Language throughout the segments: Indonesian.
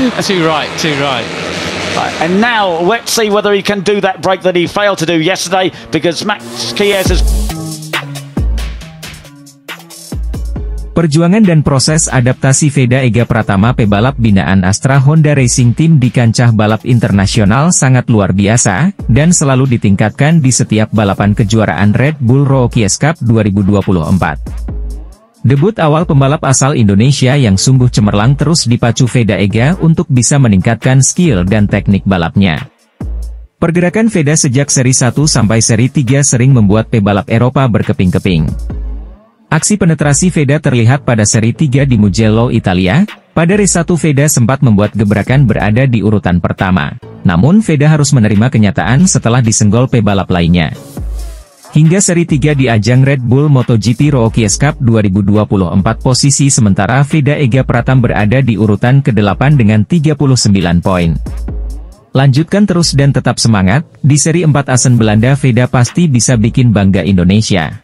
Too right, too right. And now let's see whether he can do that break that he failed to do yesterday, because Max Chies has... Perjuangan dan proses adaptasi Veda Ega Pratama pebalap binaan Astra Honda Racing Team di kancah balap internasional sangat luar biasa, dan selalu ditingkatkan di setiap balapan kejuaraan Red Bull Rookies Cup 2024. Debut awal pembalap asal Indonesia yang sungguh cemerlang terus dipacu Veda Ega untuk bisa meningkatkan skill dan teknik balapnya. Pergerakan Veda sejak seri 1 sampai seri 3 sering membuat pebalap Eropa berkeping-keping. Aksi penetrasi Veda terlihat pada seri 3 di Mugello, Italia. Pada race 1 Veda sempat membuat gebrakan berada di urutan pertama. Namun Veda harus menerima kenyataan setelah disenggol pebalap lainnya. Hingga seri 3 di ajang Red Bull MotoGP Rookies Cup 2024 posisi sementara Veda Ega Pratama berada di urutan ke-8 dengan 39 poin. Lanjutkan terus dan tetap semangat, di seri 4 Asen Belanda Veda pasti bisa bikin bangga Indonesia.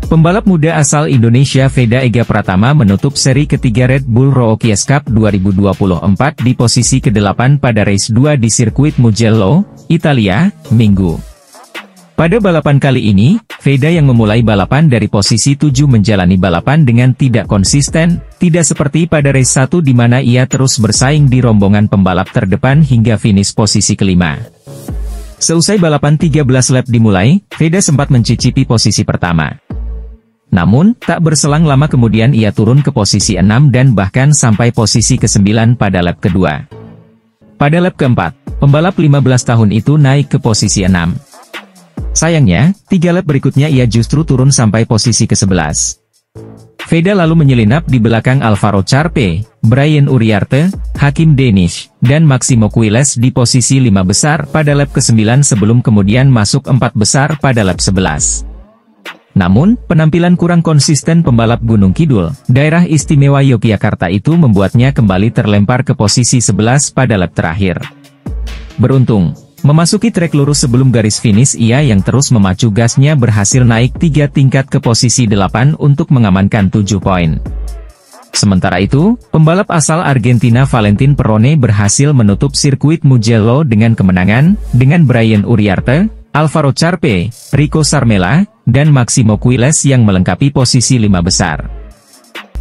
Pembalap muda asal Indonesia Veda Ega Pratama menutup seri ketiga Red Bull Rookies Cup 2024 di posisi ke-8 pada race 2 di sirkuit Mugello, Italia, Minggu. Pada balapan kali ini, Veda yang memulai balapan dari posisi 7 menjalani balapan dengan tidak konsisten, tidak seperti pada race 1 di mana ia terus bersaing di rombongan pembalap terdepan hingga finish posisi kelima. Seusai balapan 13 lap dimulai, Veda sempat mencicipi posisi pertama. Namun, tak berselang lama kemudian ia turun ke posisi 6 dan bahkan sampai posisi ke-9 pada lap kedua. Pada lap keempat, pembalap 15 tahun itu naik ke posisi 6. Sayangnya, 3 lap berikutnya ia justru turun sampai posisi ke-11. Veda lalu menyelinap di belakang Alvaro Charpe, Brian Uriarte, Hakim Danish, dan Maximo Quiles di posisi 5 besar pada lap ke-9 sebelum kemudian masuk 4 besar pada lap 11. Namun, penampilan kurang konsisten pembalap Gunung Kidul, daerah istimewa Yogyakarta itu membuatnya kembali terlempar ke posisi 11 pada lap terakhir. Beruntung, memasuki trek lurus sebelum garis finish ia yang terus memacu gasnya berhasil naik 3 tingkat ke posisi 8 untuk mengamankan 7 poin. Sementara itu, pembalap asal Argentina Valentin Perrone berhasil menutup sirkuit Mugello dengan kemenangan, dengan Brian Uriarte, Alvaro Charpe, Rico Sarmela, dan Maximo Quiles yang melengkapi posisi 5 besar.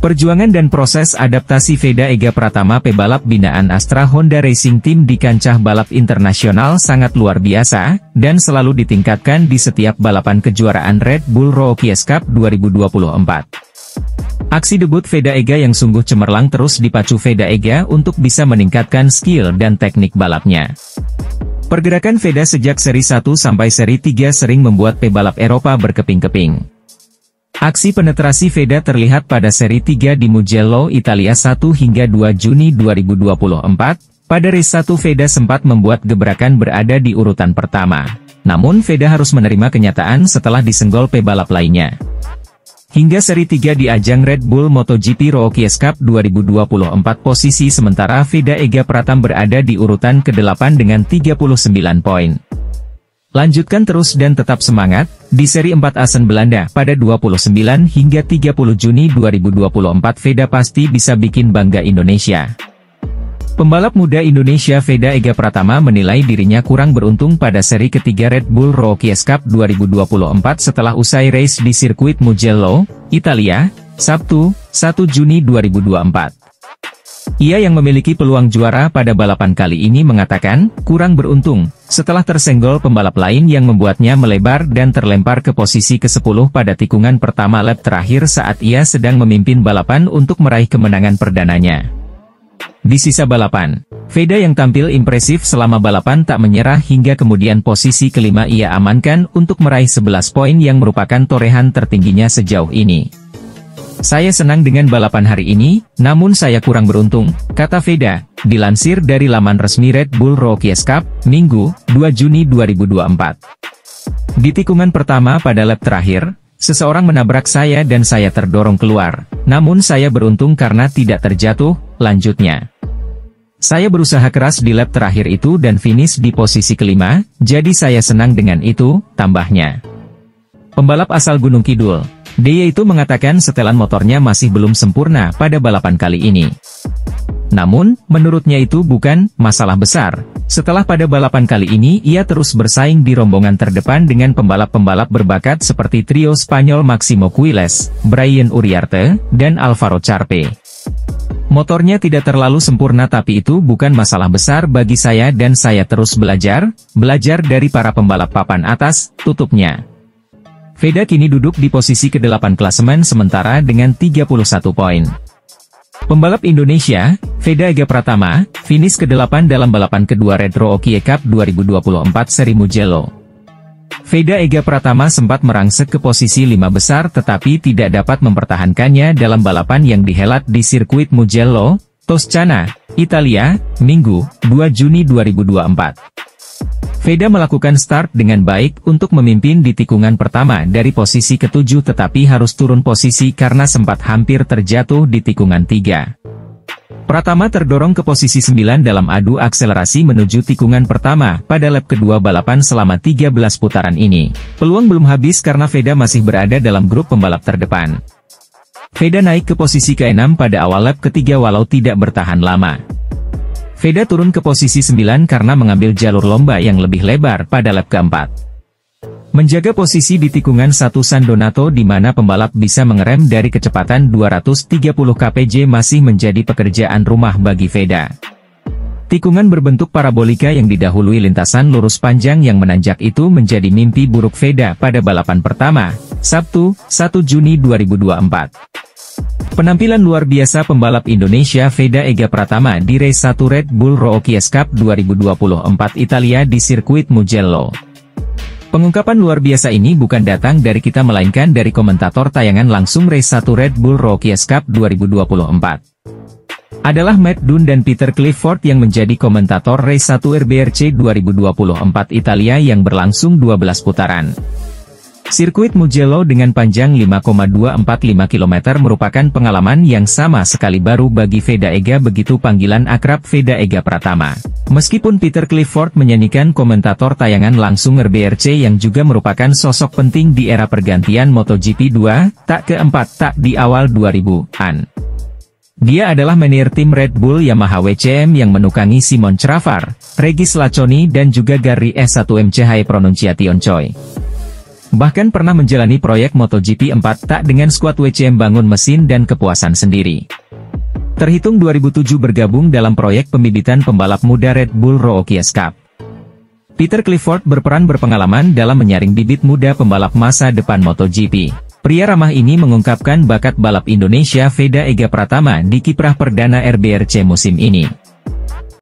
Perjuangan dan proses adaptasi Veda Ega Pratama pebalap binaan Astra Honda Racing Team di kancah balap internasional sangat luar biasa, dan selalu ditingkatkan di setiap balapan kejuaraan Red Bull Rookies Cup 2024. Aksi debut Veda Ega yang sungguh cemerlang terus dipacu Veda Ega untuk bisa meningkatkan skill dan teknik balapnya. Pergerakan Veda sejak seri 1 sampai seri 3 sering membuat pebalap Eropa berkeping-keping. Aksi penetrasi Veda terlihat pada seri 3 di Mugello, Italia 1 hingga 2 Juni 2024. Pada race 1 Veda sempat membuat gebrakan berada di urutan pertama. Namun Veda harus menerima kenyataan setelah disenggol pebalap lainnya. Hingga seri 3 di ajang Red Bull MotoGP Rookies Cup 2024 posisi sementara Veda Ega Pratama berada di urutan ke-8 dengan 39 poin. Lanjutkan terus dan tetap semangat, di seri 4 Asen Belanda pada 29 hingga 30 Juni 2024 Veda pasti bisa bikin bangga Indonesia. Pembalap muda Indonesia Veda Ega Pratama menilai dirinya kurang beruntung pada seri ketiga Red Bull Rookies Cup 2024 setelah usai race di sirkuit Mugello, Italia, Sabtu, 1 Juni 2024. Ia yang memiliki peluang juara pada balapan kali ini mengatakan, kurang beruntung, setelah tersenggol pembalap lain yang membuatnya melebar dan terlempar ke posisi ke-10 pada tikungan pertama lap terakhir saat ia sedang memimpin balapan untuk meraih kemenangan perdananya. Di sisa balapan, Veda yang tampil impresif selama balapan tak menyerah hingga kemudian posisi kelima ia amankan untuk meraih 11 poin yang merupakan torehan tertingginya sejauh ini. Saya senang dengan balapan hari ini, namun saya kurang beruntung, kata Veda, dilansir dari laman resmi Red Bull Rookies Cup, Minggu, 2 Juni 2024. Di tikungan pertama pada lap terakhir, seseorang menabrak saya dan saya terdorong keluar, namun saya beruntung karena tidak terjatuh, lanjutnya. Saya berusaha keras di lap terakhir itu dan finish di posisi kelima, jadi saya senang dengan itu, tambahnya. Pembalap asal Gunung Kidul, dia itu mengatakan setelan motornya masih belum sempurna pada balapan kali ini. Namun, menurutnya itu bukan masalah besar. Setelah pada balapan kali ini ia terus bersaing di rombongan terdepan dengan pembalap-pembalap berbakat seperti trio Spanyol Máximo Quiles, Brian Uriarte, dan Álvaro Charpe. Motornya tidak terlalu sempurna tapi itu bukan masalah besar bagi saya dan saya terus belajar dari para pembalap papan atas, tutupnya. Veda kini duduk di posisi ke-8 klasemen sementara dengan 31 poin. Pembalap Indonesia, Veda Ega Pratama, finish ke-8 dalam balapan kedua Retro Okie Cup 2024 seri Mugello. Veda Ega Pratama sempat merangsek ke posisi 5 besar tetapi tidak dapat mempertahankannya dalam balapan yang dihelat di sirkuit Mugello, Toscana, Italia, Minggu, 2 Juni 2024. Veda melakukan start dengan baik untuk memimpin di tikungan pertama dari posisi ke-7 tetapi harus turun posisi karena sempat hampir terjatuh di tikungan 3. Pratama terdorong ke posisi 9 dalam adu akselerasi menuju tikungan pertama pada lap kedua balapan selama 13 putaran ini. Peluang belum habis karena Veda masih berada dalam grup pembalap terdepan. Veda naik ke posisi ke-6 pada awal lap ketiga walau tidak bertahan lama. Veda turun ke posisi 9 karena mengambil jalur lomba yang lebih lebar pada lap keempat. Menjaga posisi di tikungan 1 San Donato di mana pembalap bisa mengerem dari kecepatan 230 kpj masih menjadi pekerjaan rumah bagi Veda. Tikungan berbentuk parabolika yang didahului lintasan lurus panjang yang menanjak itu menjadi mimpi buruk Veda pada balapan pertama, Sabtu, 1 Juni 2024. Penampilan luar biasa pembalap Indonesia Veda Ega Pratama di race 1 Red Bull Rookies Cup 2024 Italia di sirkuit Mugello. Pengungkapan luar biasa ini bukan datang dari kita melainkan dari komentator tayangan langsung race 1 Red Bull Rookies Cup 2024. Adalah Matt Dunn dan Peter Clifford yang menjadi komentator race 1 RBRC 2024 Italia yang berlangsung 12 putaran. Sirkuit Mugello dengan panjang 5,245 km merupakan pengalaman yang sama sekali baru bagi Veda Ega begitu panggilan akrab Veda Ega Pratama. Meskipun Peter Clifford menyanyikan komentator tayangan langsung RBRC yang juga merupakan sosok penting di era pergantian MotoGP 2, tak keempat tak di awal 2000-an. Dia adalah manajer tim Red Bull Yamaha WCM yang menukangi Simon Cravar, Regis Laconi dan juga Gary S1 Pronunciation Choi. Bahkan pernah menjalani proyek MotoGP 4 tak dengan skuad WCM bangun mesin dan kepuasan sendiri. Terhitung 2007 bergabung dalam proyek pembibitan pembalap muda Red Bull Rookies Cup. Peter Clifford berperan berpengalaman dalam menyaring bibit muda pembalap masa depan MotoGP. Pria ramah ini mengungkapkan bakat balap Indonesia Veda Ega Pratama di kiprah perdana RBRC musim ini.